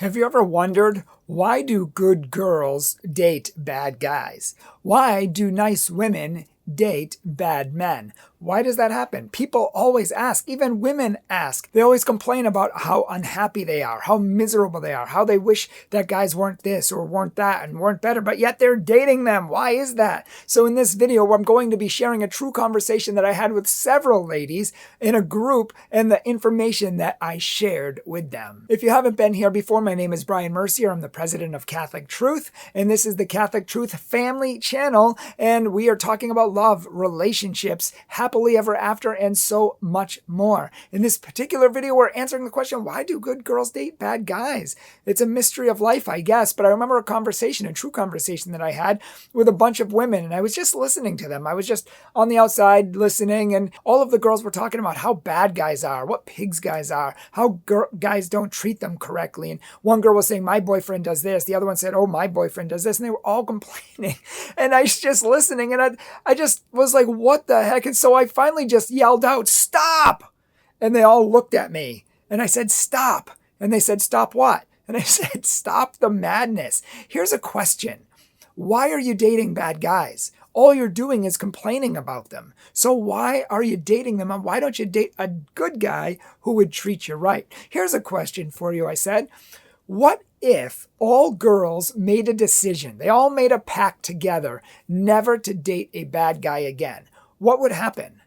Have you ever wondered, why do good girls date bad guys? Why do nice women date bad men? Why does that happen? People always ask, even women ask. They always complain about how unhappy they are, how miserable they are, how they wish that guys weren't this or weren't that and weren't better, but yet they're dating them. Why is that? So in this video, I'm going to be sharing a true conversation that I had with several ladies in a group and the information that I shared with them. If you haven't been here before, my name is Brian Mercier. I'm the president of Catholic Truth, and this is the Catholic Truth Family Channel, and we are talking about love, relationships, happily ever after, and so much more. In this particular video, we're answering the question, why do good girls date bad guys? It's a mystery of life, I guess, but I remember a conversation, a true conversation that I had with a bunch of women, and I was just listening to them. I was just on the outside listening, and all of the girls were talking about how bad guys are, what pigs guys are, how guys don't treat them correctly. And one girl was saying, my boyfriend does this. The other one said, oh, my boyfriend does this. And they were all complaining. And I was just listening, and I just was like, what the heck? And so I finally just yelled out, stop! And they all looked at me. And I said, stop. And they said, stop what? And I said, stop the madness. Here's a question. Why are you dating bad guys? All you're doing is complaining about them. So why are you dating them? And why don't you date a good guy who would treat you right? Here's a question for you, I said. What if all girls made a decision, they all made a pact together, never to date a bad guy again? What would happen?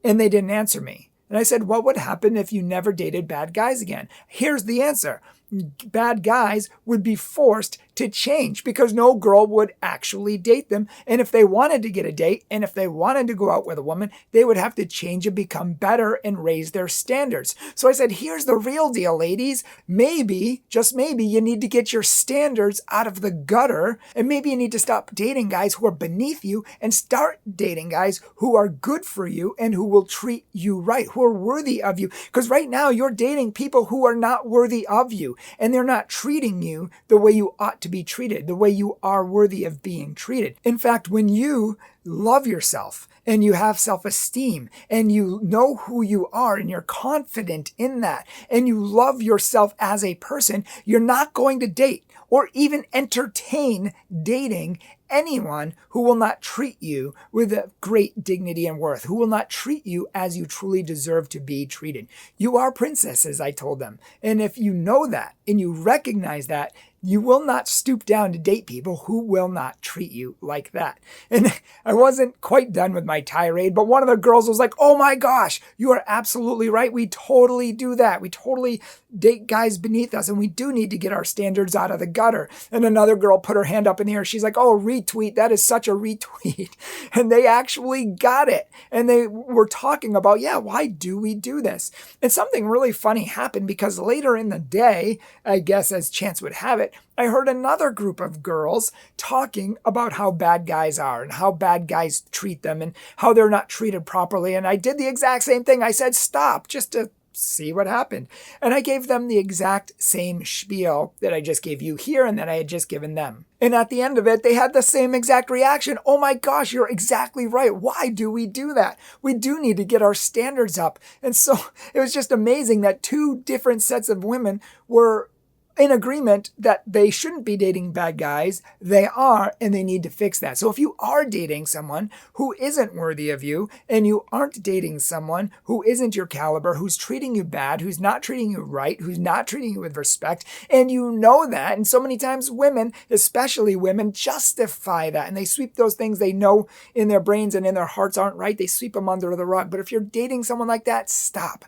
And they didn't answer me. And I said, what would happen if you never dated bad guys again? Here's the answer. Bad guys would be forced to change because no girl would actually date them. And if they wanted to get a date and if they wanted to go out with a woman, they would have to change and become better and raise their standards. So I said, here's the real deal, ladies. Maybe, just maybe, you need to get your standards out of the gutter, and maybe you need to stop dating guys who are beneath you and start dating guys who are good for you and who will treat you right, who are worthy of you. Because right now you're dating people who are not worthy of you. And they're not treating you the way you ought to be treated, the way you are worthy of being treated. In fact, when you love yourself and you have self-esteem and you know who you are and you're confident in that and you love yourself as a person, you're not going to date or even entertain dating anyone who will not treat you with a great dignity and worth, who will not treat you as you truly deserve to be treated. You are princesses, I told them. And if you know that and you recognize that, you will not stoop down to date people who will not treat you like that. And I wasn't quite done with my tirade, but one of the girls was like, oh my gosh, you are absolutely right. We totally do that. We totally date guys beneath us, and we do need to get our standards out of the gutter. And another girl put her hand up in the air. She's like, oh, retweet. That is such a retweet. And they actually got it. And they were talking about, yeah, why do we do this? And something really funny happened because later in the day, I guess as chance would have it, I heard another group of girls talking about how bad guys are and how bad guys treat them and how they're not treated properly. And I did the exact same thing. I said, stop, just to see what happened. And I gave them the exact same spiel that I just gave you here and that I had just given them. And at the end of it, they had the same exact reaction. Oh my gosh, you're exactly right. Why do we do that? We do need to get our standards up. And so it was just amazing that two different sets of women were in agreement that they shouldn't be dating bad guys. They are, and they need to fix that. So if you are dating someone who isn't worthy of you, and you aren't dating someone who isn't your caliber, who's treating you bad, who's not treating you right, who's not treating you with respect, and you know that, and so many times women, especially women, justify that, and they sweep those things they know in their brains and in their hearts aren't right, they sweep them under the rug. But if you're dating someone like that, stop.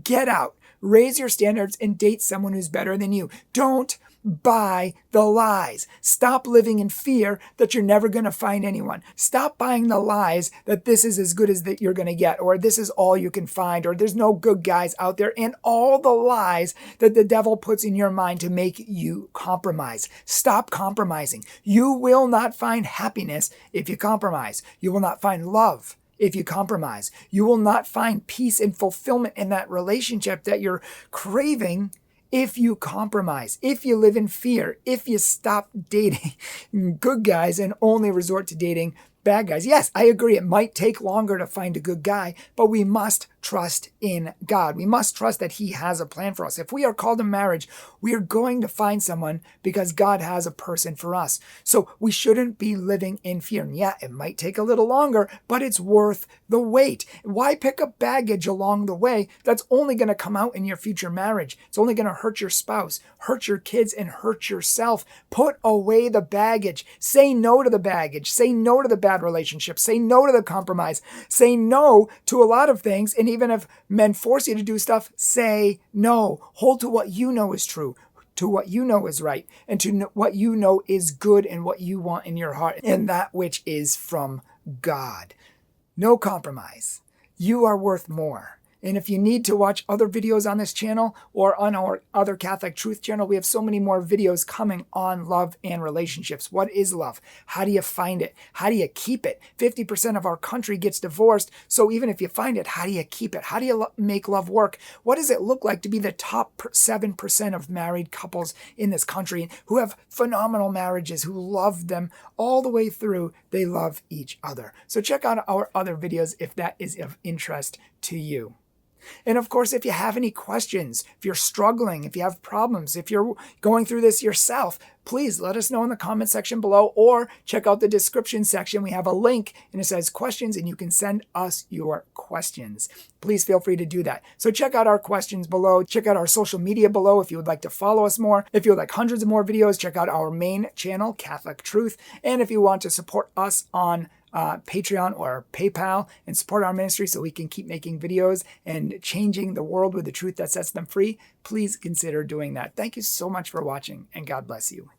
Get out. Raise your standards and date someone who's better than you. Don't buy the lies. Stop living in fear that you're never going to find anyone. Stop buying the lies that this is as good as that you're going to get, or this is all you can find, or there's no good guys out there, and all the lies that the devil puts in your mind to make you compromise. Stop compromising. You will not find happiness if you compromise. You will not find love if you compromise. You will not find peace and fulfillment in that relationship that you're craving if you compromise, if you live in fear, if you stop dating good guys and only resort to dating bad guys. Yes, I agree. It might take longer to find a good guy, but we must trust in God. We must trust that He has a plan for us. If we are called to marriage, we are going to find someone because God has a person for us. So we shouldn't be living in fear. And yeah, it might take a little longer, but it's worth the wait. Why pick up baggage along the way that's only going to come out in your future marriage? It's only going to hurt your spouse, hurt your kids, and hurt yourself. Put away the baggage. Say no to the baggage. Say no to the bad relationship. Say no to the compromise. Say no to a lot of things. And even if men force you to do stuff, say no. Hold to what you know is true, to what you know is right, and to what you know is good and what you want in your heart, and that which is from God. No compromise. You are worth more. And if you need to watch other videos on this channel or on our other Catholic Truth channel, we have so many more videos coming on love and relationships. What is love? How do you find it? How do you keep it? 50% of our country gets divorced. So even if you find it, how do you keep it? How do you make love work? What does it look like to be the top 7% of married couples in this country who have phenomenal marriages, who love them all the way through? They love each other. So check out our other videos if that is of interest to you. And of course, if you have any questions, if you're struggling, if you have problems, if you're going through this yourself, please let us know in the comment section below or check out the description section. We have a link and it says questions and you can send us your questions. Please feel free to do that. So check out our questions below. Check out our social media below if you would like to follow us more. If you would like hundreds of more videos, check out our main channel, Catholic Truth. And if you want to support us on Patreon or PayPal and support our ministry so we can keep making videos and changing the world with the truth that sets them free, please consider doing that. Thank you so much for watching and God bless you.